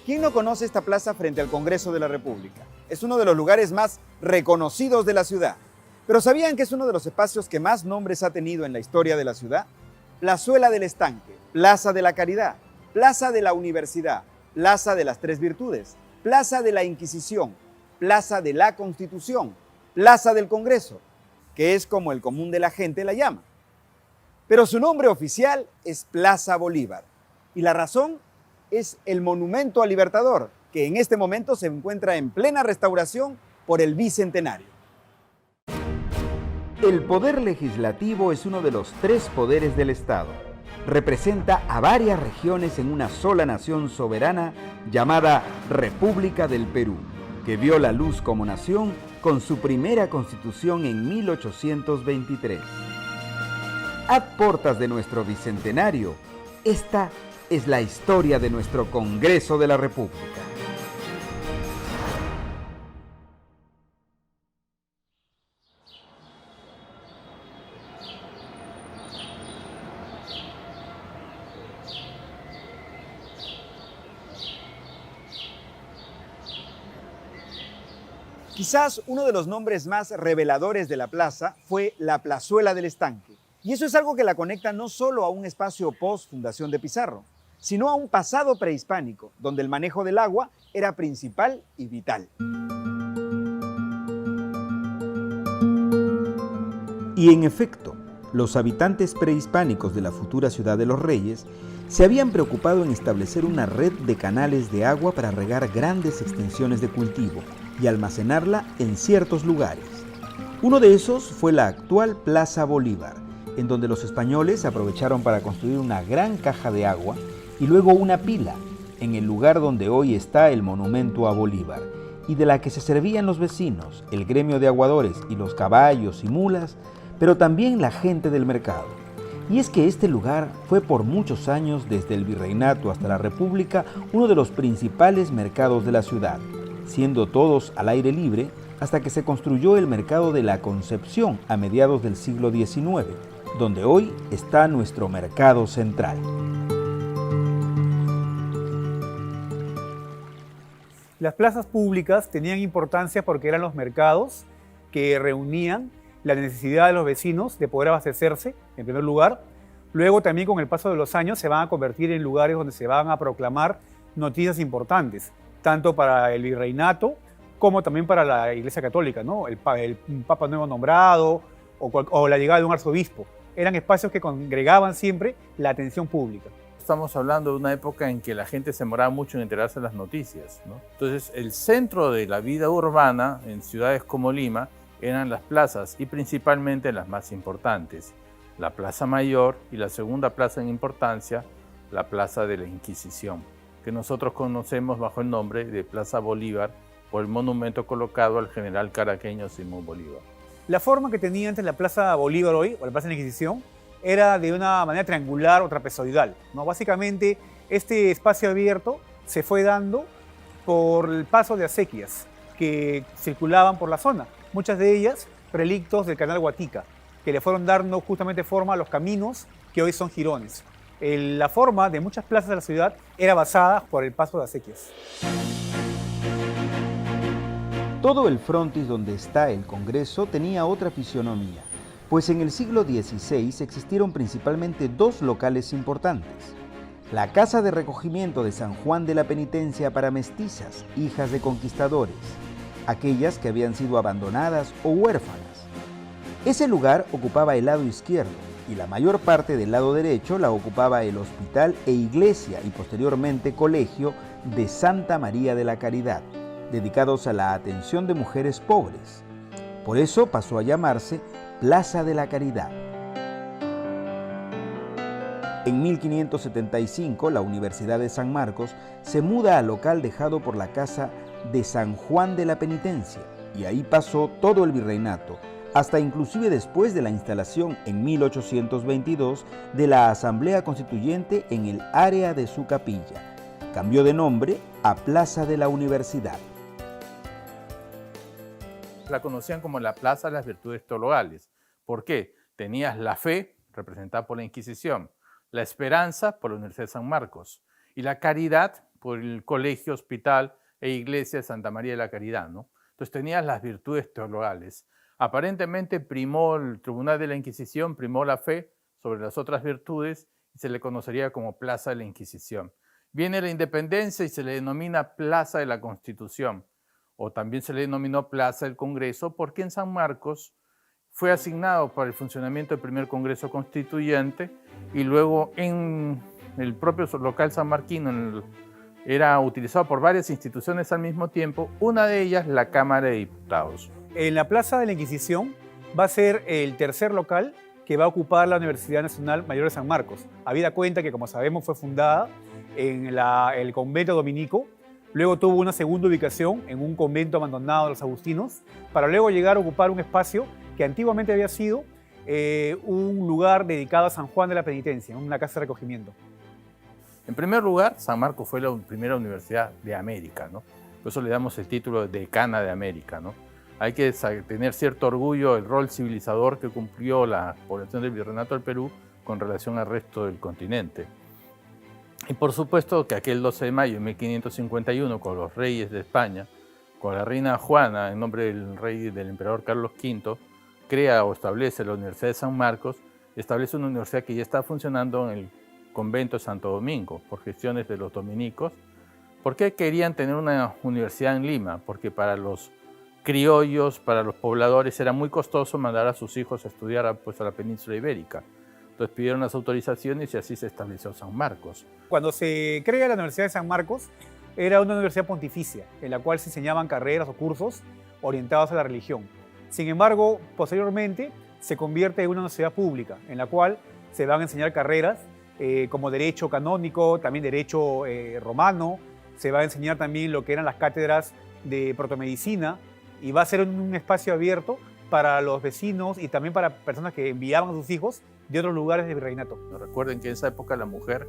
¿Quién no conoce esta plaza frente al Congreso de la República? Es uno de los lugares más reconocidos de la ciudad. ¿Pero sabían que es uno de los espacios que más nombres ha tenido en la historia de la ciudad? Plazuela del Estanque, Plaza de la Caridad, Plaza de la Universidad, Plaza de las Tres Virtudes, Plaza de la Inquisición, Plaza de la Constitución, Plaza del Congreso, que es como el común de la gente la llama. Pero su nombre oficial es Plaza Bolívar. Y la razón es el monumento al Libertador, que en este momento se encuentra en plena restauración por el Bicentenario. El poder legislativo es uno de los tres poderes del Estado. Representa a varias regiones en una sola nación soberana llamada República del Perú, que vio la luz como nación con su primera constitución en 1823. A portas de nuestro Bicentenario, esta es la historia de nuestro Congreso de la República. Quizás uno de los nombres más reveladores de la plaza fue la Plazuela del Estanque. Y eso es algo que la conecta no solo a un espacio post-fundación de Pizarro, sino a un pasado prehispánico, donde el manejo del agua era principal y vital. Y en efecto, los habitantes prehispánicos de la futura ciudad de los Reyes se habían preocupado en establecer una red de canales de agua para regar grandes extensiones de cultivo y almacenarla en ciertos lugares. Uno de esos fue la actual Plaza Bolívar, en donde los españoles aprovecharon para construir una gran caja de agua y luego una pila, en el lugar donde hoy está el monumento a Bolívar, y de la que se servían los vecinos, el gremio de aguadores y los caballos y mulas, pero también la gente del mercado. Y es que este lugar fue por muchos años, desde el Virreinato hasta la República, uno de los principales mercados de la ciudad, siendo todos al aire libre hasta que se construyó el mercado de la Concepción a mediados del siglo XIX, donde hoy está nuestro mercado central. Las plazas públicas tenían importancia porque eran los mercados que reunían la necesidad de los vecinos de poder abastecerse, en primer lugar. Luego también con el paso de los años se van a convertir en lugares donde se van a proclamar noticias importantes, tanto para el virreinato como también para la Iglesia Católica, ¿no? El Papa nuevo nombrado o la llegada de un arzobispo. Eran espacios que congregaban siempre la atención pública. Estamos hablando de una época en que la gente se demoraba mucho en enterarse de las noticias, ¿no? Entonces, el centro de la vida urbana en ciudades como Lima eran las plazas y principalmente las más importantes. La Plaza Mayor y la segunda plaza en importancia, la Plaza de la Inquisición, que nosotros conocemos bajo el nombre de Plaza Bolívar por el monumento colocado al general caraqueño Simón Bolívar. La forma que tenía antes la Plaza Bolívar hoy, o la Plaza de la Inquisición, era de una manera triangular o trapezoidal, ¿no? Básicamente, este espacio abierto se fue dando por el paso de acequias que circulaban por la zona, muchas de ellas relictos del canal Guatica, que le fueron dando justamente forma a los caminos que hoy son jirones. La forma de muchas plazas de la ciudad era basada por el paso de acequias. Todo el frontis donde está el Congreso tenía otra fisionomía, pues en el siglo XVI existieron principalmente dos locales importantes. La Casa de Recogimiento de San Juan de la Penitencia para mestizas, hijas de conquistadores, aquellas que habían sido abandonadas o huérfanas. Ese lugar ocupaba el lado izquierdo y la mayor parte del lado derecho la ocupaba el hospital e iglesia y posteriormente colegio de Santa María de la Caridad, dedicados a la atención de mujeres pobres. Por eso pasó a llamarse Plaza de la Caridad. En 1575, la Universidad de San Marcos se muda al local dejado por la Casa de San Juan de la Penitencia, y ahí pasó todo el virreinato, hasta inclusive después de la instalación en 1822 de la Asamblea Constituyente en el área de su capilla. Cambió de nombre a Plaza de la Universidad. La conocían como la Plaza de las Virtudes Teologales. ¿Por qué? Tenías la fe, representada por la Inquisición, la esperanza por la Universidad de San Marcos y la caridad por el colegio, hospital e iglesia de Santa María de la Caridad, ¿no? Entonces tenías las virtudes teologales. Aparentemente primó el Tribunal de la Inquisición, primó la fe sobre las otras virtudes y se le conocería como Plaza de la Inquisición. Viene la independencia y se le denomina Plaza de la Constitución, o también se le denominó Plaza del Congreso, porque en San Marcos fue asignado para el funcionamiento del primer Congreso Constituyente y luego en el propio local sanmarquino era utilizado por varias instituciones al mismo tiempo, una de ellas la Cámara de Diputados. En la Plaza de la Inquisición va a ser el tercer local que va a ocupar la Universidad Nacional Mayor de San Marcos. Habida cuenta que, como sabemos, fue fundada en el convento dominico, luego tuvo una segunda ubicación en un convento abandonado de los agustinos, para luego llegar a ocupar un espacio que antiguamente había sido un lugar dedicado a San Juan de la Penitencia, una casa de recogimiento. En primer lugar, San Marcos fue la primera universidad de América, ¿no? Por eso le damos el título de decana de América, ¿no? Hay que tener cierto orgullo del rol civilizador que cumplió la población del Virreinato del Perú con relación al resto del continente. Y por supuesto que aquel 12 de mayo de 1551, con los reyes de España, con la reina Juana, en nombre del rey del emperador Carlos V, crea o establece la Universidad de San Marcos, establece una universidad que ya está funcionando en el convento de Santo Domingo, por gestiones de los dominicos. ¿Por qué querían tener una universidad en Lima? Porque para los criollos, para los pobladores, era muy costoso mandar a sus hijos a estudiar a la península ibérica. Entonces pidieron las autorizaciones y así se estableció San Marcos. Cuando se crea la Universidad de San Marcos, era una universidad pontificia, en la cual se enseñaban carreras o cursos orientados a la religión. Sin embargo, posteriormente se convierte en una universidad pública, en la cual se van a enseñar carreras como derecho canónico, también derecho romano, se va a enseñar también lo que eran las cátedras de protomedicina, y va a ser un espacio abierto para los vecinos y también para personas que enviaban a sus hijos de otros lugares del virreinato. Recuerden que en esa época la mujer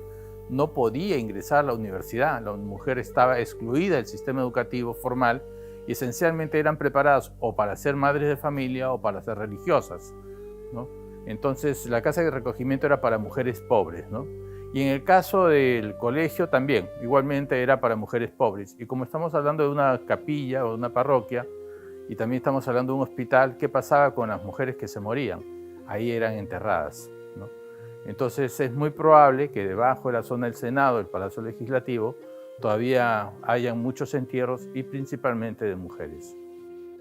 no podía ingresar a la universidad, la mujer estaba excluida del sistema educativo formal y esencialmente eran preparadas o para ser madres de familia o para ser religiosas, ¿no? Entonces la casa de recogimiento era para mujeres pobres, ¿no? Y en el caso del colegio también, igualmente era para mujeres pobres. Y como estamos hablando de una capilla o de una parroquia, y también estamos hablando de un hospital, ¿qué pasaba con las mujeres que se morían? Ahí eran enterradas, ¿no? Entonces es muy probable que debajo de la zona del Senado, del Palacio Legislativo, todavía hayan muchos entierros y principalmente de mujeres.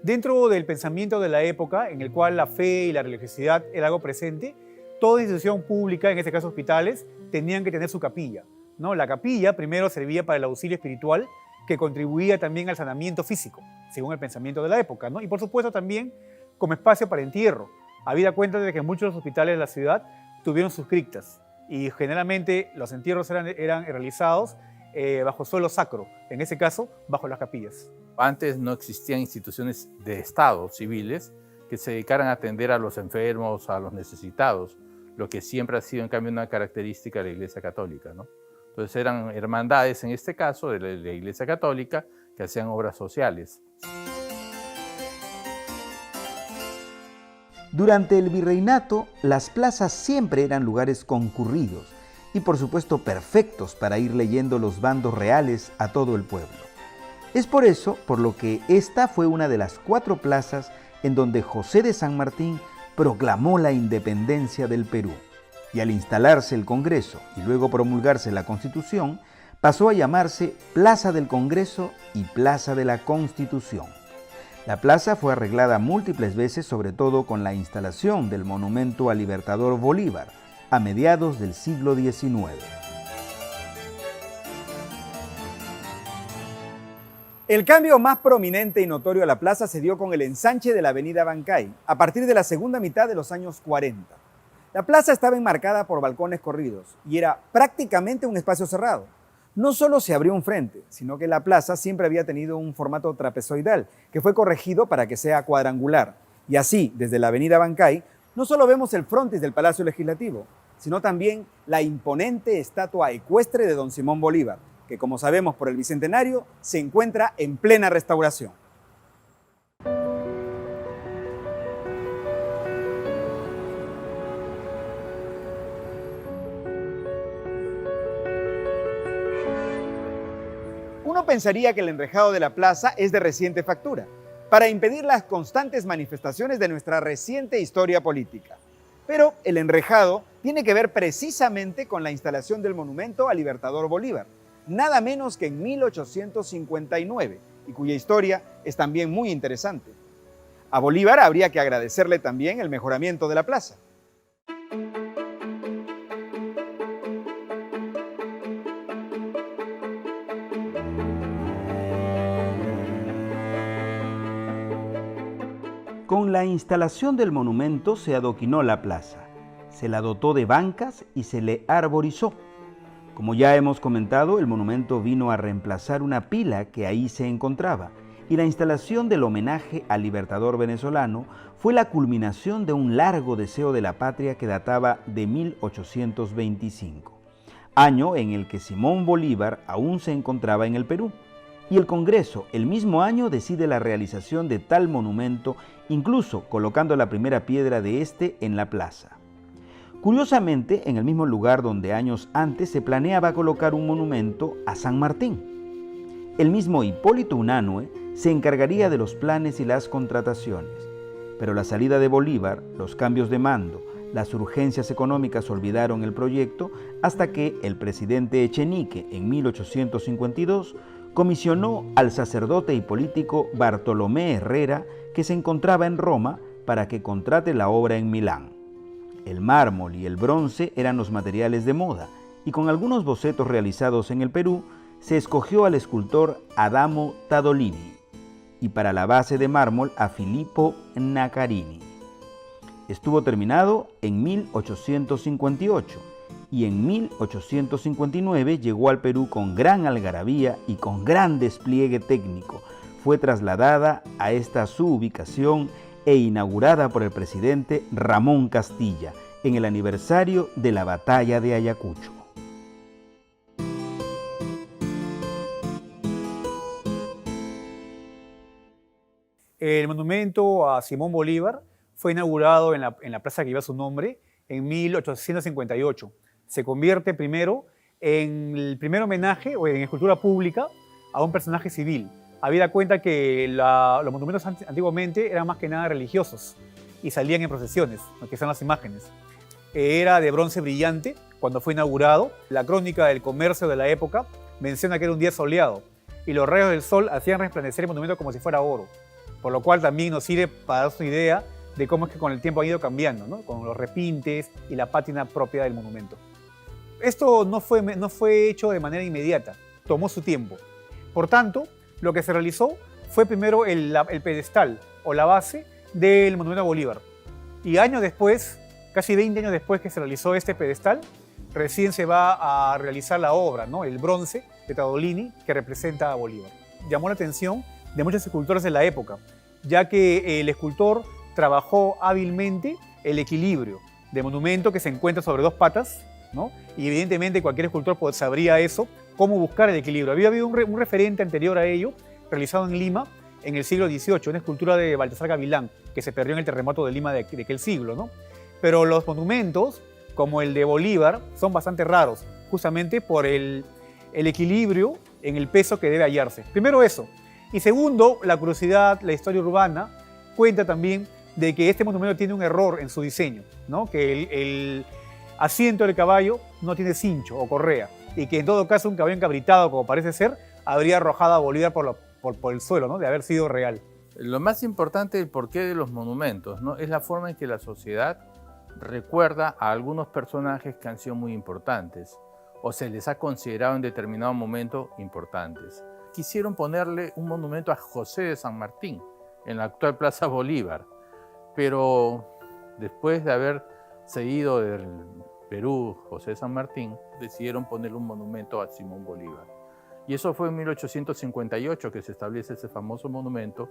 Dentro del pensamiento de la época, en el cual la fe y la religiosidad era algo presente, toda institución pública, en este caso hospitales, tenían que tener su capilla, ¿no? La capilla primero servía para el auxilio espiritual, que contribuía también al sanamiento físico, según el pensamiento de la época, ¿no? Y por supuesto también como espacio para entierro. Habida cuenta de que muchos hospitales de la ciudad tuvieron sus criptas y generalmente los entierros eran realizados bajo suelo sacro, en ese caso bajo las capillas. Antes no existían instituciones de Estado civiles que se dedicaran a atender a los enfermos, a los necesitados, lo que siempre ha sido en cambio una característica de la Iglesia Católica, ¿no? Entonces eran hermandades, en este caso, de la Iglesia Católica, que hacían obras sociales. Durante el virreinato, las plazas siempre eran lugares concurridos y por supuesto perfectos para ir leyendo los bandos reales a todo el pueblo. Es por eso por lo que esta fue una de las 4 plazas en donde José de San Martín proclamó la independencia del Perú. Y al instalarse el Congreso y luego promulgarse la Constitución, pasó a llamarse Plaza del Congreso y Plaza de la Constitución. La plaza fue arreglada múltiples veces, sobre todo con la instalación del monumento al Libertador Bolívar, a mediados del siglo XIX. El cambio más prominente y notorio a la plaza se dio con el ensanche de la avenida Bancay, a partir de la segunda mitad de los años 40. La plaza estaba enmarcada por balcones corridos y era prácticamente un espacio cerrado. No solo se abrió un frente, sino que la plaza siempre había tenido un formato trapezoidal, que fue corregido para que sea cuadrangular. Y así, desde la avenida Bancay, no solo vemos el frontis del Palacio Legislativo, sino también la imponente estatua ecuestre de Don Simón Bolívar, que como sabemos por el Bicentenario, se encuentra en plena restauración. pensaría que el enrejado de la plaza es de reciente factura, para impedir las constantes manifestaciones de nuestra reciente historia política. Pero el enrejado tiene que ver precisamente con la instalación del monumento al Libertador Bolívar, nada menos que en 1859, y cuya historia es también muy interesante. A Bolívar habría que agradecerle también el mejoramiento de la plaza. Con la instalación del monumento se adoquinó la plaza, se la dotó de bancas y se le arborizó. Como ya hemos comentado, el monumento vino a reemplazar una pila que ahí se encontraba, y la instalación del homenaje al libertador venezolano fue la culminación de un largo deseo de la patria que databa de 1825, año en el que Simón Bolívar aún se encontraba en el Perú. Y el Congreso, el mismo año, decide la realización de tal monumento, incluso colocando la primera piedra de este en la plaza. Curiosamente, en el mismo lugar donde años antes se planeaba colocar un monumento a San Martín. El mismo Hipólito Unanue se encargaría de los planes y las contrataciones, pero la salida de Bolívar, los cambios de mando, las urgencias económicas olvidaron el proyecto hasta que el presidente Echenique, en 1852, comisionó al sacerdote y político Bartolomé Herrera, que se encontraba en Roma, para que contrate la obra en Milán. El mármol y el bronce eran los materiales de moda, y con algunos bocetos realizados en el Perú, se escogió al escultor Adamo Tadolini, y para la base de mármol a Filippo Naccarini. Estuvo terminado en 1858, y en 1859 llegó al Perú con gran algarabía y con gran despliegue técnico. Fue trasladada a esta su ubicación e inaugurada por el presidente Ramón Castilla en el aniversario de la Batalla de Ayacucho. El monumento a Simón Bolívar fue inaugurado en la plaza que lleva su nombre en 1858. Se convierte primero en el primer homenaje o en escultura pública a un personaje civil. Habida cuenta que los monumentos antiguamente eran más que nada religiosos y salían en procesiones, lo que están las imágenes. Era de bronce brillante cuando fue inaugurado. La crónica del comercio de la época menciona que era un día soleado y los rayos del sol hacían resplandecer el monumento como si fuera oro, por lo cual también nos sirve para darnos una idea de cómo es que con el tiempo ha ido cambiando, ¿no? Con los repintes y la pátina propia del monumento. Esto no fue hecho de manera inmediata, tomó su tiempo. Por tanto, lo que se realizó fue primero el pedestal o la base del monumento a Bolívar. Y años después, casi 20 años después que se realizó este pedestal, recién se va a realizar la obra, ¿no? El bronce de Tadolini que representa a Bolívar. Llamó la atención de muchos escultores de la época, ya que el escultor trabajó hábilmente el equilibrio del monumento que se encuentra sobre dos patas, ¿no? Y evidentemente cualquier escultor sabría eso, cómo buscar el equilibrio. Había habido un referente anterior a ello, realizado en Lima en el siglo XVIII, una escultura de Baltasar Gavilán, que se perdió en el terremoto de Lima de aquel siglo, ¿no? Pero los monumentos, como el de Bolívar, son bastante raros, justamente por el equilibrio en el peso que debe hallarse. Primero eso. Y segundo, la curiosidad, la historia urbana, cuenta también de que este monumento tiene un error en su diseño, ¿no? Que el asiento del caballo no tiene cincho o correa, y que en todo caso un caballo encabritado, como parece ser, habría arrojado a Bolívar por el suelo, ¿no? De haber sido real. Lo más importante del porqué de los monumentos, ¿no? Es la forma en que la sociedad recuerda a algunos personajes que han sido muy importantes o se les ha considerado en determinado momento importantes. Quisieron ponerle un monumento a José de San Martín en la actual Plaza Bolívar, pero después de haber seguido del Perú José de San Martín, decidieron ponerle un monumento a Simón Bolívar. Y eso fue en 1858 que se establece ese famoso monumento.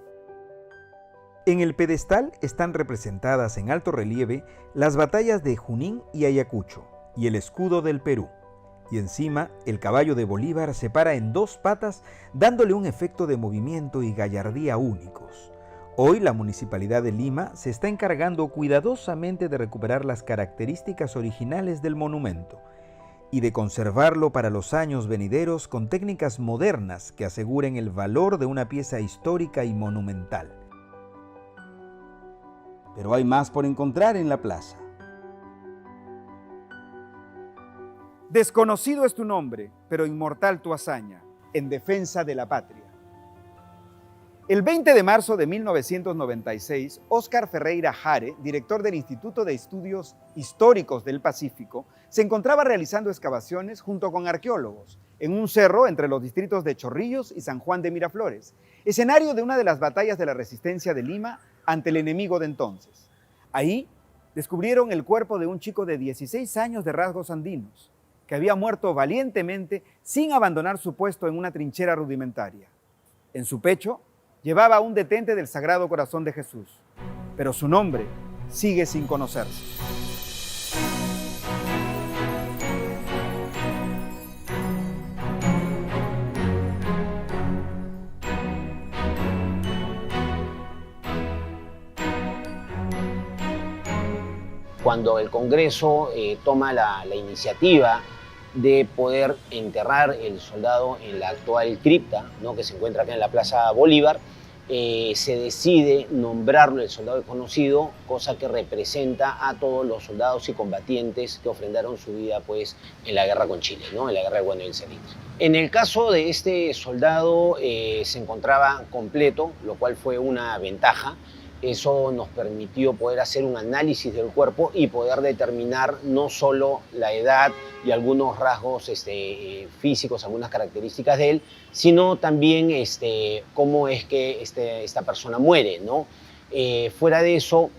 En el pedestal están representadas en alto relieve las batallas de Junín y Ayacucho y el escudo del Perú. Y encima, el caballo de Bolívar se para en dos patas, dándole un efecto de movimiento y gallardía únicos. Hoy la Municipalidad de Lima se está encargando cuidadosamente de recuperar las características originales del monumento. y de conservarlo para los años venideros con técnicas modernas que aseguren el valor de una pieza histórica y monumental. Pero hay más por encontrar en la plaza. Desconocido es tu nombre, pero inmortal tu hazaña, en defensa de la patria. El 20 de marzo de 1996, Óscar Ferreira Jare, director del Instituto de Estudios Históricos del Pacífico, se encontraba realizando excavaciones junto con arqueólogos en un cerro entre los distritos de Chorrillos y San Juan de Miraflores, escenario de una de las batallas de la resistencia de Lima ante el enemigo de entonces. Ahí descubrieron el cuerpo de un chico de 16 años de rasgos andinos, que había muerto valientemente sin abandonar su puesto en una trinchera rudimentaria. En su pecho llevaba un detente del Sagrado Corazón de Jesús, pero su nombre sigue sin conocerse. Cuando el Congreso toma la iniciativa de poder enterrar el soldado en la actual cripta, ¿no?, que se encuentra acá en la Plaza Bolívar, se decide nombrarlo el soldado desconocido, cosa que representa a todos los soldados y combatientes que ofrendaron su vida, pues, en la guerra con Chile, ¿no?, en la guerra del Bueno y el Salitre. En el caso de este soldado se encontraba completo, lo cual fue una ventaja. Eso nos permitió poder hacer un análisis del cuerpo y poder determinar no solo la edad y algunos rasgos físicos, algunas características de él, sino también cómo es que esta persona muere, ¿no? Fuera de eso,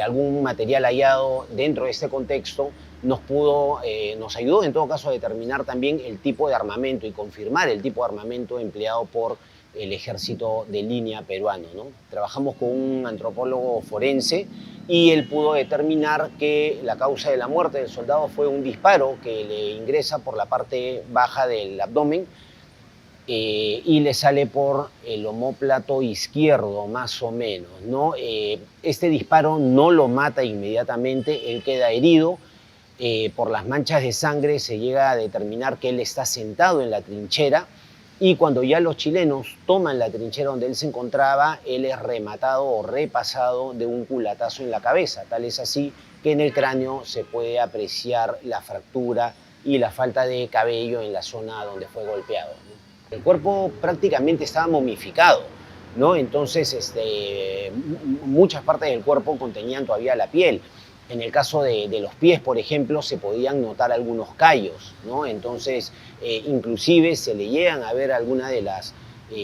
algún material hallado dentro de este contexto nos ayudó en todo caso a determinar también el tipo de armamento y confirmar el tipo de armamento empleado por el ejército de línea peruano, ¿no? Trabajamos con un antropólogo forense y él pudo determinar que la causa de la muerte del soldado fue un disparo que le ingresa por la parte baja del abdomen y le sale por el omóplato izquierdo, más o menos, ¿no? Este disparo no lo mata inmediatamente, él queda herido. Por las manchas de sangre se llega a determinar que él está sentado en la trinchera. Y cuando ya los chilenos toman la trinchera donde él se encontraba, él es rematado o repasado de un culatazo en la cabeza. Tal es así que en el cráneo se puede apreciar la fractura y la falta de cabello en la zona donde fue golpeado, ¿no? El cuerpo prácticamente estaba momificado, ¿no? Entonces muchas partes del cuerpo contenían todavía la piel. En el caso de los pies, por ejemplo, se podían notar algunos callos, ¿no? Entonces, inclusive se le llegan a ver algunas de las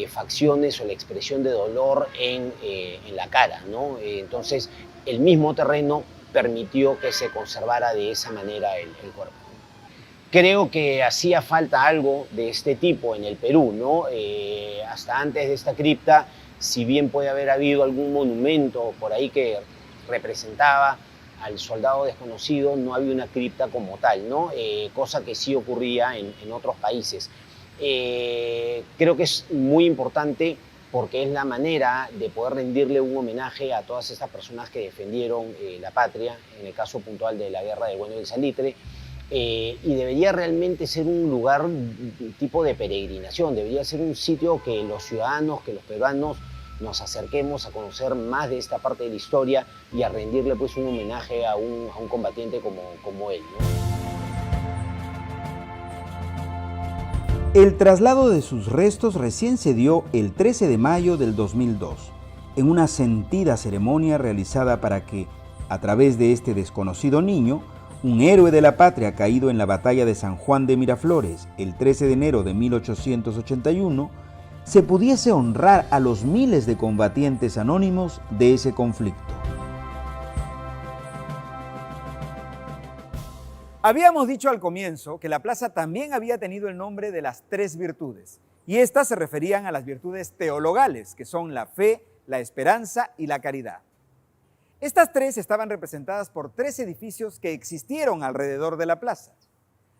facciones o la expresión de dolor en la cara, ¿no? Entonces, el mismo terreno permitió que se conservara de esa manera el cuerpo. Creo que hacía falta algo de este tipo en el Perú, ¿no? Hasta antes de esta cripta, si bien puede haber habido algún monumento por ahí que representaba al soldado desconocido, no había una cripta como tal, ¿no? Cosa que sí ocurría en otros países. Creo que es muy importante porque es la manera de poder rendirle un homenaje a todas estas personas que defendieron la patria, en el caso puntual de la guerra del Bueno y el Salitre, y debería realmente ser un lugar tipo de peregrinación, debería ser un sitio que los ciudadanos, que los peruanos nos acerquemos a conocer más de esta parte de la historia y a rendirle, pues, un homenaje a un combatiente como él, ¿no? El traslado de sus restos recién se dio el 13 de mayo del 2002, en una sentida ceremonia realizada para que, a través de este desconocido niño, un héroe de la patria caído en la batalla de San Juan de Miraflores el 13 de enero de 1881, se pudiese honrar a los miles de combatientes anónimos de ese conflicto. Habíamos dicho al comienzo que la plaza también había tenido el nombre de las tres virtudes, y estas se referían a las virtudes teologales, que son la fe, la esperanza y la caridad. Estas tres estaban representadas por tres edificios que existieron alrededor de la plaza.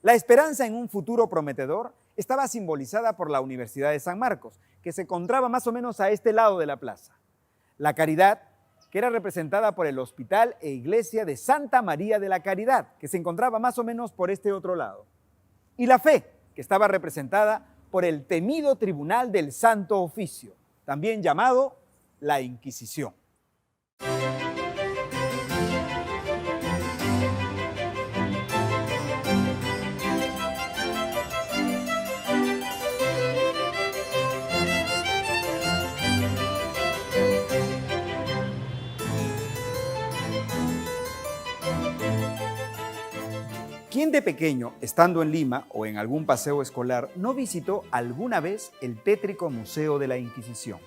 La esperanza en un futuro prometedor estaba simbolizada por la Universidad de San Marcos, que se encontraba más o menos a este lado de la plaza. La caridad, que era representada por el Hospital e Iglesia de Santa María de la Caridad, que se encontraba más o menos por este otro lado. y la fe, que estaba representada por el temido Tribunal del Santo Oficio, también llamado la Inquisición. ¿Quién de pequeño, estando en Lima o en algún paseo escolar, no visitó alguna vez el tétrico Museo de la Inquisición?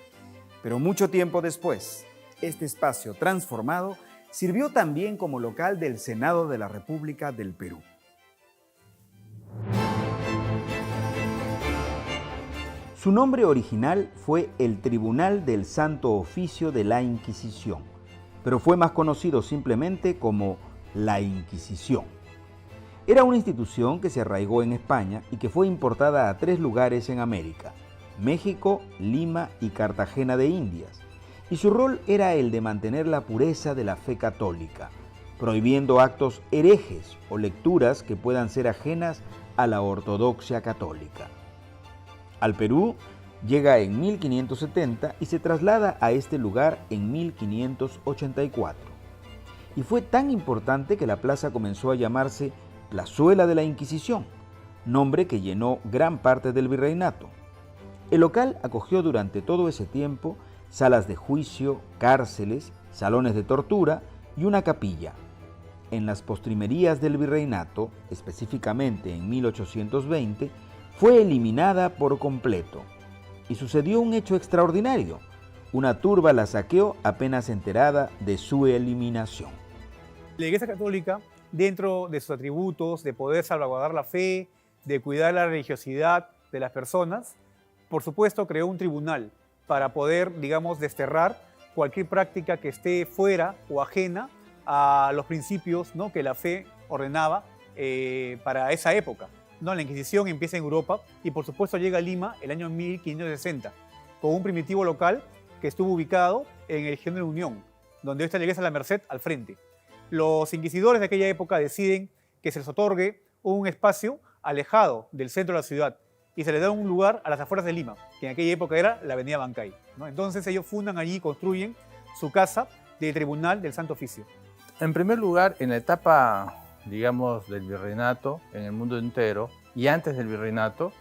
Pero mucho tiempo después, este espacio transformado sirvió también como local del Senado de la República del Perú. Su nombre original fue el Tribunal del Santo Oficio de la Inquisición, pero fue más conocido simplemente como la Inquisición. Era una institución que se arraigó en España y que fue importada a 3 lugares en América: México, Lima y Cartagena de Indias. Y su rol era el de mantener la pureza de la fe católica, prohibiendo actos herejes o lecturas que puedan ser ajenas a la ortodoxia católica. Al Perú llega en 1570 y se traslada a este lugar en 1584. Y fue tan importante que la plaza comenzó a llamarse Plazuela de la Inquisición, nombre que llenó gran parte del virreinato. El local acogió durante todo ese tiempo salas de juicio, cárceles, salones de tortura y una capilla. En las postrimerías del virreinato, específicamente en 1820, fue eliminada por completo. Y sucedió un hecho extraordinario. Una turba la saqueó apenas enterada de su eliminación. La Iglesia Católica, dentro de sus atributos de poder salvaguardar la fe, de cuidar la religiosidad de las personas, por supuesto creó un tribunal para poder, digamos, desterrar cualquier práctica que esté fuera o ajena a los principios, ¿no?, que la fe ordenaba para esa época, ¿no? La Inquisición empieza en Europa y por supuesto llega a Lima el año 1560 con un primitivo local que estuvo ubicado en el Región de la Unión, donde está la Iglesia de la Merced al frente. Los inquisidores de aquella época deciden que se les otorgue un espacio alejado del centro de la ciudad y se les da un lugar a las afueras de Lima, que en aquella época era la avenida Bancay, ¿no? Entonces ellos fundan allí y construyen su casa del Tribunal del Santo Oficio. En primer lugar, en la etapa, digamos, del virreinato, en el mundo entero, y antes del virreinato,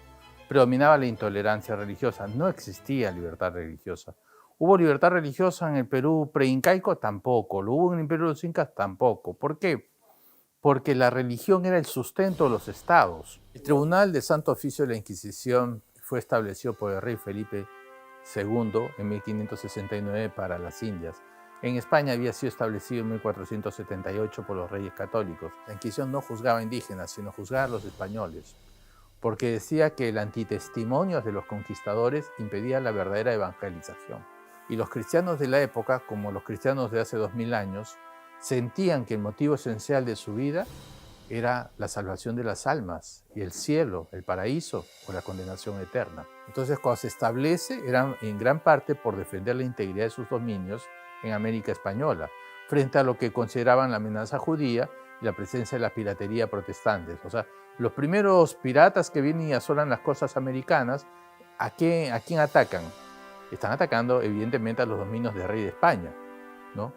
predominaba la intolerancia religiosa. No existía libertad religiosa. ¿Hubo libertad religiosa en el Perú preincaico? Tampoco. ¿Lo hubo en el Imperio de los Incas? Tampoco. ¿Por qué? Porque la religión era el sustento de los estados. El Tribunal de Santo Oficio de la Inquisición fue establecido por el rey Felipe II en 1569 para las Indias. En España había sido establecido en 1478 por los reyes católicos. La Inquisición no juzgaba indígenas, sino juzgaba a los españoles, porque decía que el antitestimonio de los conquistadores impedía la verdadera evangelización. Y los cristianos de la época, como los cristianos de hace 2000 años, sentían que el motivo esencial de su vida era la salvación de las almas y el cielo, el paraíso o la condenación eterna. Entonces, cuando se establece, era en gran parte por defender la integridad de sus dominios en América Española, frente a lo que consideraban la amenaza judía y la presencia de la piratería protestante. O sea, los primeros piratas que vienen y asolan las costas americanas, ¿a quién atacan? Están atacando evidentemente a los dominios del rey de España, ¿no?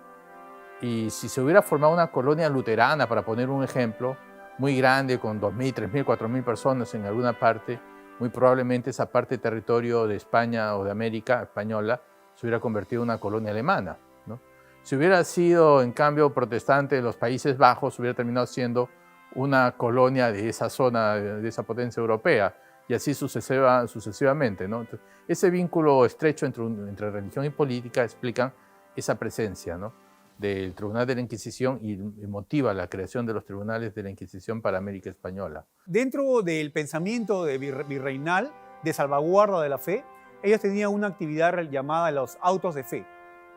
Y si se hubiera formado una colonia luterana, para poner un ejemplo, muy grande, con 2.000, 3.000, 4.000 personas en alguna parte, muy probablemente esa parte de territorio de España o de América española se hubiera convertido en una colonia alemana, ¿no? Si hubiera sido, en cambio, protestante de los Países Bajos, hubiera terminado siendo una colonia de esa zona, de esa potencia europea, y así sucesivamente, ¿no? Entonces, ese vínculo estrecho entre religión y política explica esa presencia, ¿no?, del Tribunal de la Inquisición y motiva la creación de los tribunales de la Inquisición para América Española. Dentro del pensamiento virreinal de salvaguarda de la fe, ellos tenían una actividad llamada los autos de fe,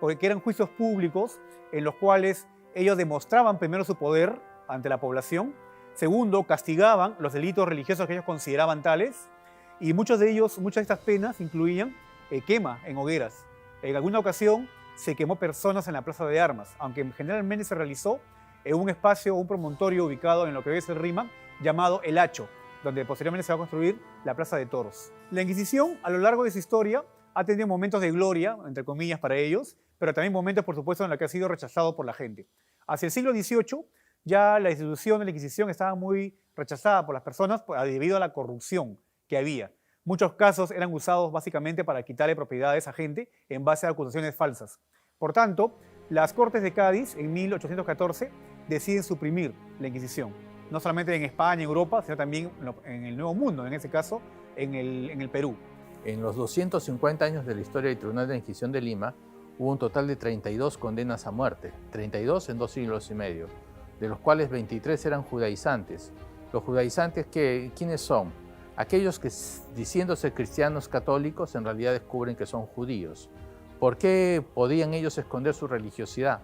porque eran juicios públicos en los cuales ellos demostraban primero su poder ante la población, segundo, castigaban los delitos religiosos que ellos consideraban tales, y muchas de estas penas incluían quema en hogueras. En alguna ocasión se quemó personas en la Plaza de Armas, aunque generalmente se realizó en un espacio, un promontorio ubicado en lo que hoy es el RIMAC, llamado El Hacho, donde posteriormente se va a construir la Plaza de Toros. La Inquisición, a lo largo de su historia, ha tenido momentos de gloria, entre comillas, para ellos, pero también momentos, por supuesto, en los que ha sido rechazado por la gente. Hacia el siglo XVIII, ya la institución de la Inquisición estaba muy rechazada por las personas debido a la corrupción que había. Muchos casos eran usados básicamente para quitarle propiedades a gente en base a acusaciones falsas. Por tanto, las Cortes de Cádiz, en 1814, deciden suprimir la Inquisición. No solamente en España, en Europa, sino también en el Nuevo Mundo, en ese caso, en el Perú. En los 250 años de la historia del Tribunal de la Inquisición de Lima, hubo un total de 32 condenas a muerte, 32 en 2 siglos y medio, de los cuales 23 eran judaizantes. Los judaizantes, ¿quiénes son? Aquellos que, diciéndose cristianos católicos, en realidad descubren que son judíos. ¿Por qué podían ellos esconder su religiosidad?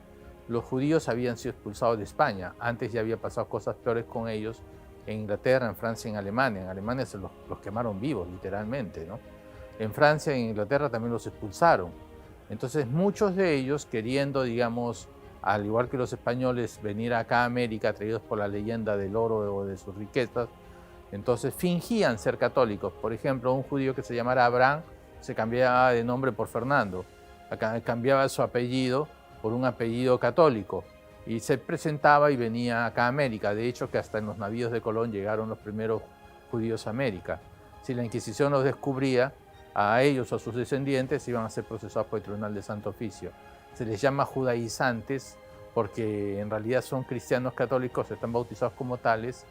Los judíos habían sido expulsados de España. Antes ya había pasado cosas peores con ellos en Inglaterra, en Francia y en Alemania. En Alemania se los quemaron vivos, literalmente, ¿no? En Francia e Inglaterra también los expulsaron. Entonces muchos de ellos, queriendo, digamos, al igual que los españoles, venir acá a América atraídos por la leyenda del oro o de sus riquezas, entonces fingían ser católicos. Por ejemplo, un judío que se llamara Abraham se cambiaba de nombre por Fernando, cambiaba su apellido por un apellido católico y se presentaba y venía acá a América. De hecho, que hasta en los navíos de Colón llegaron los primeros judíos a América. Si la Inquisición los descubría, a ellos o a sus descendientes iban a ser procesados por el Tribunal de Santo Oficio. Se les llama judaizantes porque en realidad son cristianos católicos, están bautizados como tales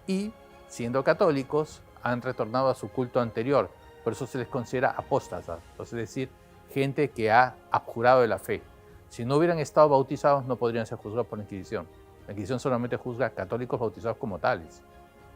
y, siendo católicos, han retornado a su culto anterior. Por eso se les considera apóstatas, es decir, gente que ha abjurado de la fe. Si no hubieran estado bautizados, no podrían ser juzgados por la Inquisición. La Inquisición solamente juzga a católicos bautizados como tales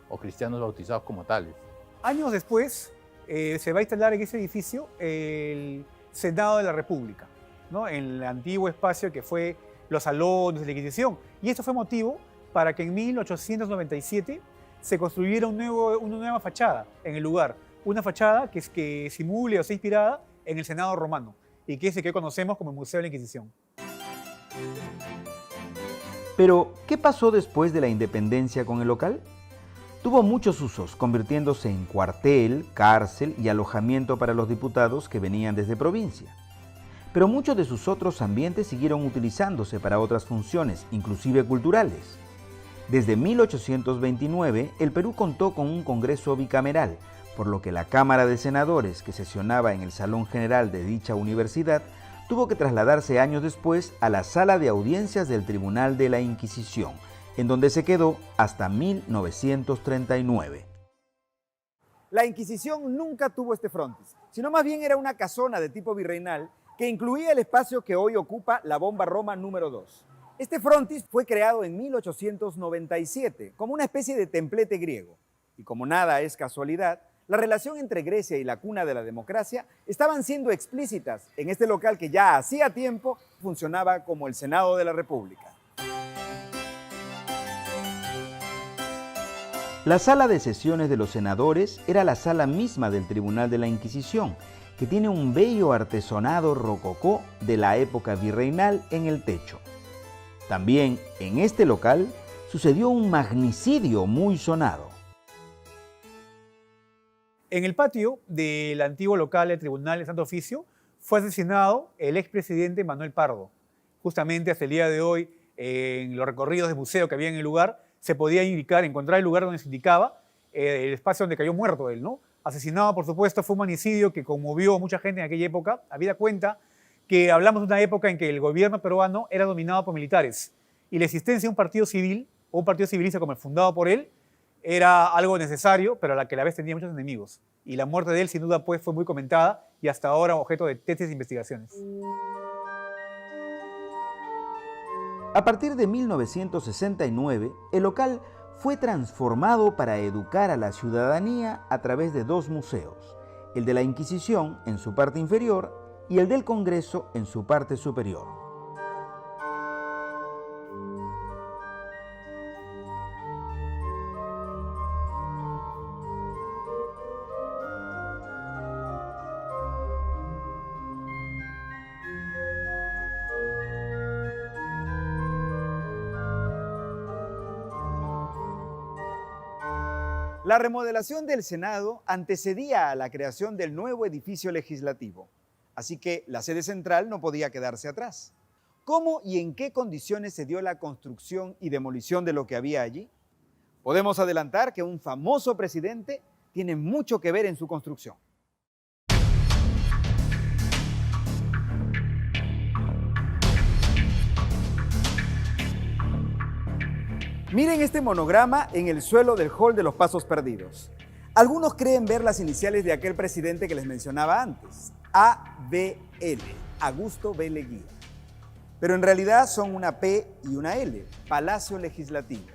o cristianos bautizados como tales. Años después, se va a instalar en ese edificio el Senado de la República, ¿no? En el antiguo espacio que fue los salones de la Inquisición. Y esto fue motivo para que en 1897 se construyera una nueva fachada en el lugar. Una fachada que simule o sea inspirada en el Senado romano y que es el que conocemos como el Museo de la Inquisición. Pero, ¿qué pasó después de la independencia con el local? Tuvo muchos usos, convirtiéndose en cuartel, cárcel y alojamiento para los diputados que venían desde provincia. Pero muchos de sus otros ambientes siguieron utilizándose para otras funciones, inclusive culturales. Desde 1829, el Perú contó con un Congreso bicameral, por lo que la Cámara de Senadores, que sesionaba en el Salón General de dicha universidad, tuvo que trasladarse años después a la Sala de Audiencias del Tribunal de la Inquisición, en donde se quedó hasta 1939. La Inquisición nunca tuvo este frontis, sino más bien era una casona de tipo virreinal que incluía el espacio que hoy ocupa la Bomba Roma número 2. Este frontis fue creado en 1897 como una especie de templete griego. Y como nada es casualidad, la relación entre Grecia y la cuna de la democracia estaban siendo explícitas en este local que ya hacía tiempo funcionaba como el Senado de la República. La sala de sesiones de los senadores era la sala misma del Tribunal de la Inquisición, que tiene un bello artesonado rococó de la época virreinal en el techo. También en este local sucedió un magnicidio muy sonado. En el patio del antiguo local del Tribunal de Santo Oficio fue asesinado el expresidente Manuel Pardo. Justamente hasta el día de hoy, en los recorridos de museo que había en el lugar, se podía encontrar el lugar donde se indicaba el espacio donde cayó muerto él, ¿no? Asesinado, por supuesto, fue un magnicidio que conmovió a mucha gente en aquella época. Habida cuenta que hablamos de una época en que el gobierno peruano era dominado por militares y la existencia de un partido civil o un partido civilista como el fundado por él era algo necesario, pero a la vez tenía muchos enemigos. Y la muerte de él, sin duda, pues, fue muy comentada y hasta ahora objeto de tesis e investigaciones. A partir de 1969, el local fue transformado para educar a la ciudadanía a través de dos museos, el de la Inquisición en su parte inferior y el del Congreso en su parte superior. La remodelación del Senado antecedía a la creación del nuevo edificio legislativo, así que la sede central no podía quedarse atrás. ¿Cómo y en qué condiciones se dio la construcción y demolición de lo que había allí? Podemos adelantar que un famoso presidente tiene mucho que ver en su construcción. Miren este monograma en el suelo del Hall de los Pasos Perdidos. Algunos creen ver las iniciales de aquel presidente que les mencionaba antes, ABL, Augusto B. Leguía. Pero en realidad son una P y una L, Palacio Legislativo.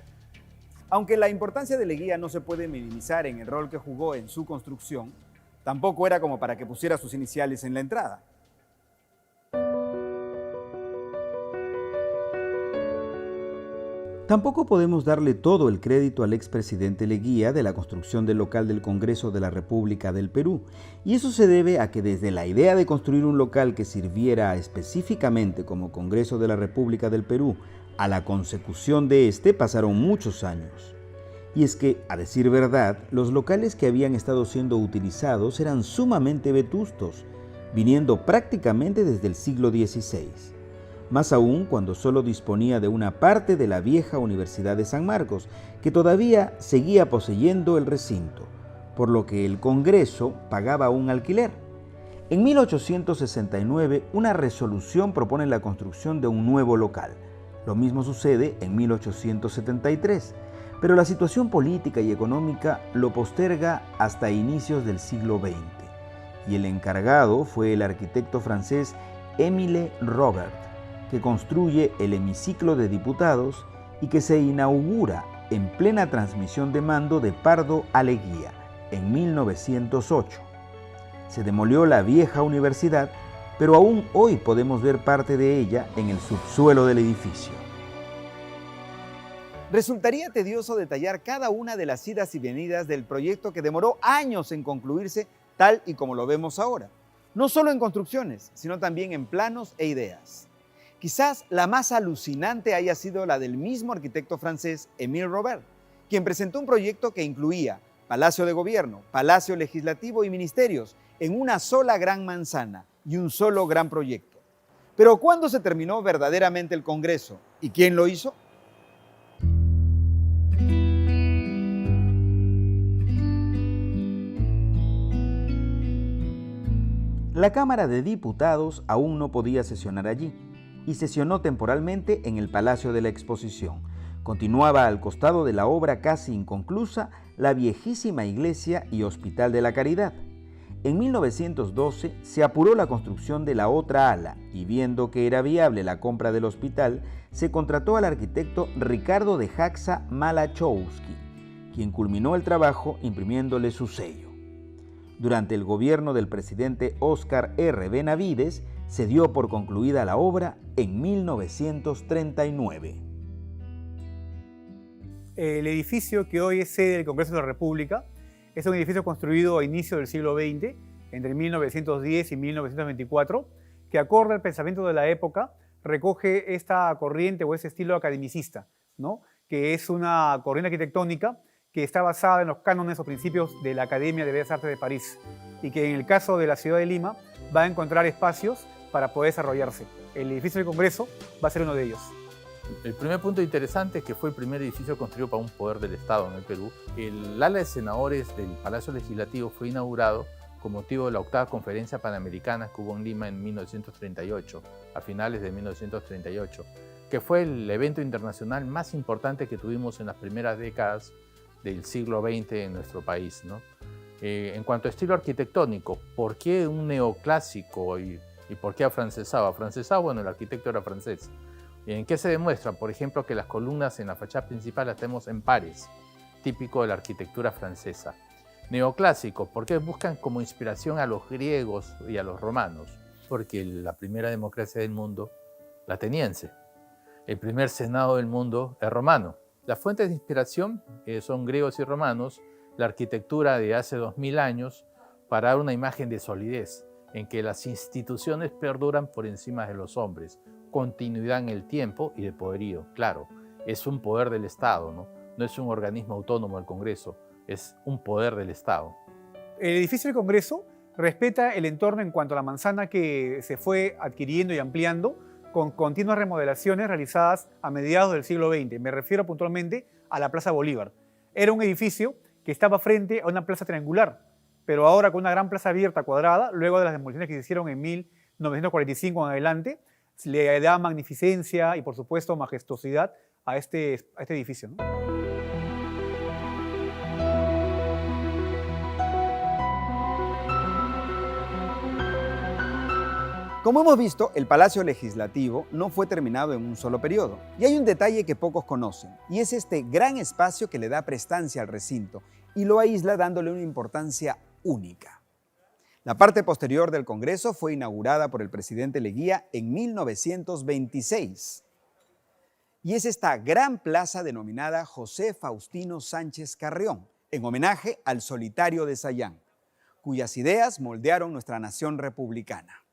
Aunque la importancia de Leguía no se puede minimizar en el rol que jugó en su construcción, tampoco era como para que pusiera sus iniciales en la entrada. Tampoco podemos darle todo el crédito al expresidente Leguía de la construcción del local del Congreso de la República del Perú, y eso se debe a que desde la idea de construir un local que sirviera específicamente como Congreso de la República del Perú a la consecución de este pasaron muchos años. Y es que, a decir verdad, los locales que habían estado siendo utilizados eran sumamente vetustos, viniendo prácticamente desde el siglo XVI. Más aún cuando solo disponía de una parte de la vieja Universidad de San Marcos, que todavía seguía poseyendo el recinto, por lo que el Congreso pagaba un alquiler. En 1869, una resolución propone la construcción de un nuevo local. Lo mismo sucede en 1873, pero la situación política y económica lo posterga hasta inicios del siglo XX, y el encargado fue el arquitecto francés Émile Robert, que construye el hemiciclo de diputados y que se inaugura en plena transmisión de mando de Pardo a Leguía en 1908. Se demolió la vieja universidad, pero aún hoy podemos ver parte de ella en el subsuelo del edificio. Resultaría tedioso detallar cada una de las idas y venidas del proyecto que demoró años en concluirse tal y como lo vemos ahora, no solo en construcciones, sino también en planos e ideas. Quizás la más alucinante haya sido la del mismo arquitecto francés Émile Robert, quien presentó un proyecto que incluía Palacio de Gobierno, Palacio Legislativo y Ministerios en una sola gran manzana y un solo gran proyecto. Pero ¿cuándo se terminó verdaderamente el Congreso? ¿Y quién lo hizo? La Cámara de Diputados aún no podía sesionar allí, y sesionó temporalmente en el Palacio de la Exposición. Continuaba al costado de la obra casi inconclusa la viejísima iglesia y Hospital de la Caridad. En 1912 se apuró la construcción de la otra ala y viendo que era viable la compra del hospital, se contrató al arquitecto Ricardo de Jaxa Malachowski, quien culminó el trabajo imprimiéndole su sello. Durante el gobierno del presidente Óscar R. Benavides, se dio por concluida la obra en 1939. El edificio que hoy es sede del Congreso de la República es un edificio construido a inicios del siglo XX, entre 1910 y 1924, que acorde al pensamiento de la época, recoge esta corriente o ese estilo academicista, ¿no? Que es una corriente arquitectónica que está basada en los cánones o principios de la Academia de Bellas Artes de París y que en el caso de la ciudad de Lima va a encontrar espacios para poder desarrollarse. El edificio del Congreso va a ser uno de ellos. El primer punto interesante es que fue el primer edificio construido para un poder del Estado en el Perú. El ala de senadores del Palacio Legislativo fue inaugurado con motivo de la 8ª Conferencia Panamericana que hubo en Lima en 1938, a finales de 1938, que fue el evento internacional más importante que tuvimos en las primeras décadas del siglo XX en nuestro país, ¿no? En cuanto a estilo arquitectónico, ¿por qué un neoclásico y por qué afrancesado? Afrancesado, bueno, el arquitecto era francés. ¿En qué se demuestra? Por ejemplo, que las columnas en la fachada principal las tenemos en pares, típico de la arquitectura francesa. Neoclásico, ¿por qué buscan como inspiración a los griegos y a los romanos? Porque la primera democracia del mundo, la ateniense. El primer senado del mundo es romano. Las fuentes de inspiración son griegos y romanos, la arquitectura de hace 2000 años, para dar una imagen de solidez, en que las instituciones perduran por encima de los hombres, continuidad en el tiempo y de poderío. Claro, es un poder del Estado, ¿no? No es un organismo autónomo el Congreso, es un poder del Estado. El edificio del Congreso respeta el entorno en cuanto a la manzana que se fue adquiriendo y ampliando con continuas remodelaciones realizadas a mediados del siglo XX. Me refiero puntualmente a la Plaza Bolívar. Era un edificio que estaba frente a una plaza triangular, pero ahora con una gran plaza abierta cuadrada, luego de las demoliciones que se hicieron en 1945 en adelante, le da magnificencia y, por supuesto, majestuosidad a este edificio, ¿no? Como hemos visto, el Palacio Legislativo no fue terminado en un solo periodo. Y hay un detalle que pocos conocen, y es este gran espacio que le da prestancia al recinto y lo aísla dándole una importancia única. La parte posterior del Congreso fue inaugurada por el presidente Leguía en 1926. Y es esta gran plaza denominada José Faustino Sánchez Carrión, en homenaje al solitario de Sayán, cuyas ideas moldearon nuestra nación republicana.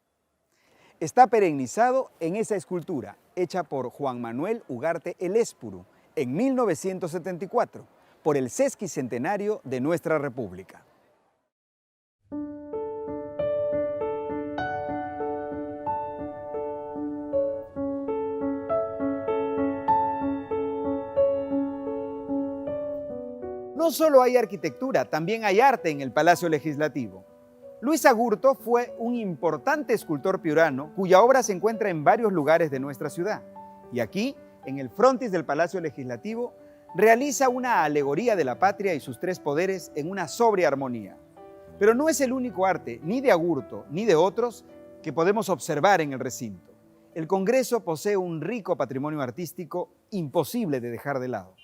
Está perennizado en esa escultura, hecha por Juan Manuel Ugarte Elespuru, en 1974, por el sesquicentenario de nuestra República. No solo hay arquitectura, también hay arte en el Palacio Legislativo. Luis Agurto fue un importante escultor piurano cuya obra se encuentra en varios lugares de nuestra ciudad. Y aquí, en el frontis del Palacio Legislativo, realiza una alegoría de la patria y sus tres poderes en una sobria armonía. Pero no es el único arte, ni de Agurto, ni de otros, que podemos observar en el recinto. El Congreso posee un rico patrimonio artístico imposible de dejar de lado.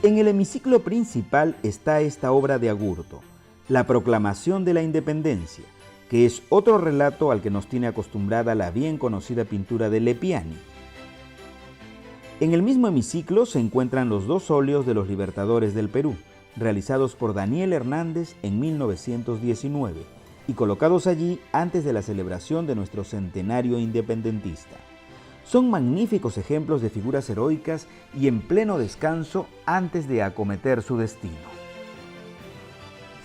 En el hemiciclo principal está esta obra de Agurto, La Proclamación de la Independencia, que es otro relato al que nos tiene acostumbrada la bien conocida pintura de Lepiani. En el mismo hemiciclo se encuentran los dos óleos de los libertadores del Perú, realizados por Daniel Hernández en 1919 y colocados allí antes de la celebración de nuestro centenario independentista. Son magníficos ejemplos de figuras heroicas y en pleno descanso antes de acometer su destino.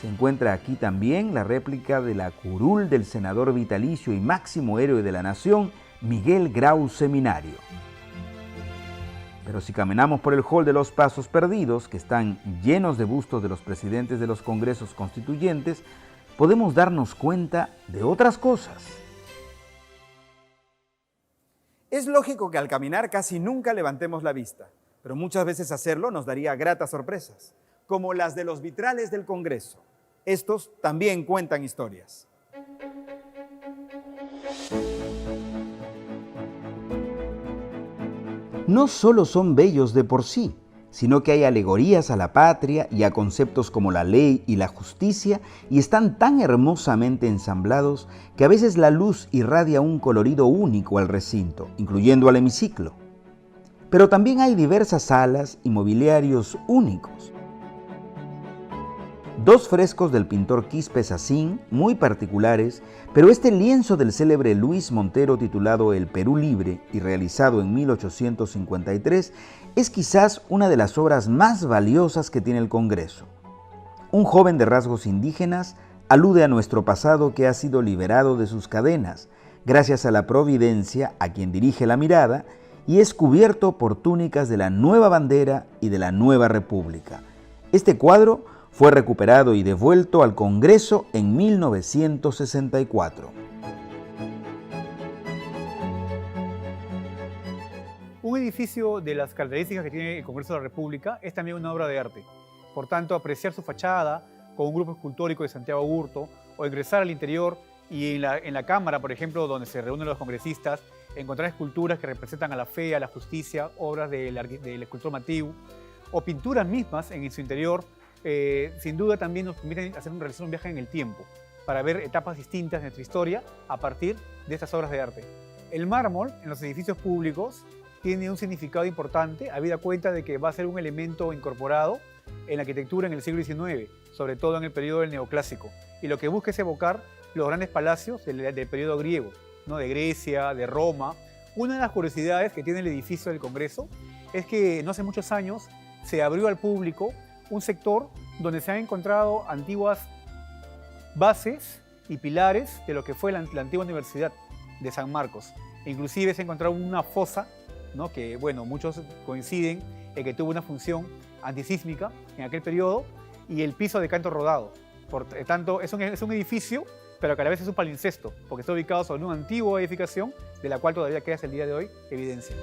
Se encuentra aquí también la réplica de la curul del senador vitalicio y máximo héroe de la nación, Miguel Grau Seminario. Pero si caminamos por el hall de los Pasos Perdidos, que están llenos de bustos de los presidentes de los congresos constituyentes, podemos darnos cuenta de otras cosas. Es lógico que al caminar casi nunca levantemos la vista, pero muchas veces hacerlo nos daría gratas sorpresas, como las de los vitrales del Congreso. Estos también cuentan historias. No solo son bellos de por sí, sino que hay alegorías a la patria y a conceptos como la ley y la justicia, y están tan hermosamente ensamblados que a veces la luz irradia un colorido único al recinto, incluyendo al hemiciclo. Pero también hay diversas salas y mobiliarios únicos. Dos frescos del pintor Quispe Sacín, muy particulares, pero este lienzo del célebre Luis Montero titulado El Perú Libre y realizado en 1853 es quizás una de las obras más valiosas que tiene el Congreso. Un joven de rasgos indígenas alude a nuestro pasado que ha sido liberado de sus cadenas, gracias a la providencia a quien dirige la mirada, y es cubierto por túnicas de la nueva bandera y de la nueva república. Este cuadro fue recuperado y devuelto al Congreso en 1964. Un edificio de las características que tiene el Congreso de la República es también una obra de arte. Por tanto, apreciar su fachada con un grupo escultórico de Santiago Agurto o ingresar al interior y en la Cámara, por ejemplo, donde se reúnen los congresistas, encontrar esculturas que representan a la fe, a la justicia, obras del escultor Matiu o pinturas mismas en su interior, sin duda también nos permiten realizar un viaje en el tiempo para ver etapas distintas de nuestra historia a partir de estas obras de arte. El mármol en los edificios públicos tiene un significado importante, habida cuenta de que va a ser un elemento incorporado en la arquitectura en el siglo XIX, sobre todo en el periodo del neoclásico, y lo que busca es evocar los grandes palacios del periodo griego. ¿no? De Grecia, de Roma. Una de las curiosidades que tiene el edificio del Congreso es que no hace muchos años se abrió al público un sector donde se han encontrado antiguas bases y pilares de lo que fue la antigua Universidad de San Marcos. Inclusive se encontró una fosa, ¿no? Que, bueno, muchos coinciden en que tuvo una función antisísmica en aquel periodo, y el piso de canto rodado. Por tanto, es un edificio, pero que a la vez es un palincesto, porque está ubicado sobre una antigua edificación de la cual todavía queda hasta el día de hoy evidencia.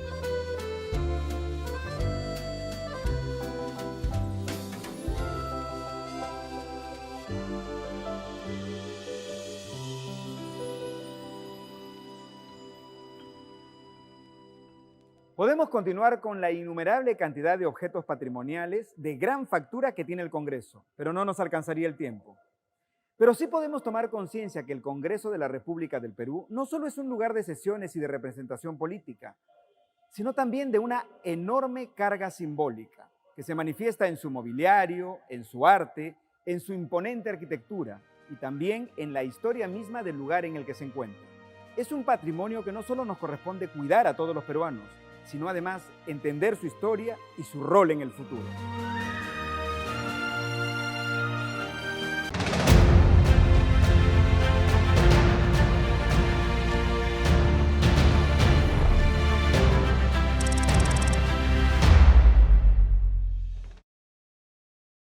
Podemos continuar con la innumerable cantidad de objetos patrimoniales de gran factura que tiene el Congreso, pero no nos alcanzaría el tiempo. Pero sí podemos tomar conciencia que el Congreso de la República del Perú no solo es un lugar de sesiones y de representación política, sino también de una enorme carga simbólica que se manifiesta en su mobiliario, en su arte, en su imponente arquitectura y también en la historia misma del lugar en el que se encuentra. Es un patrimonio que no solo nos corresponde cuidar a todos los peruanos, sino además entender su historia y su rol en el futuro.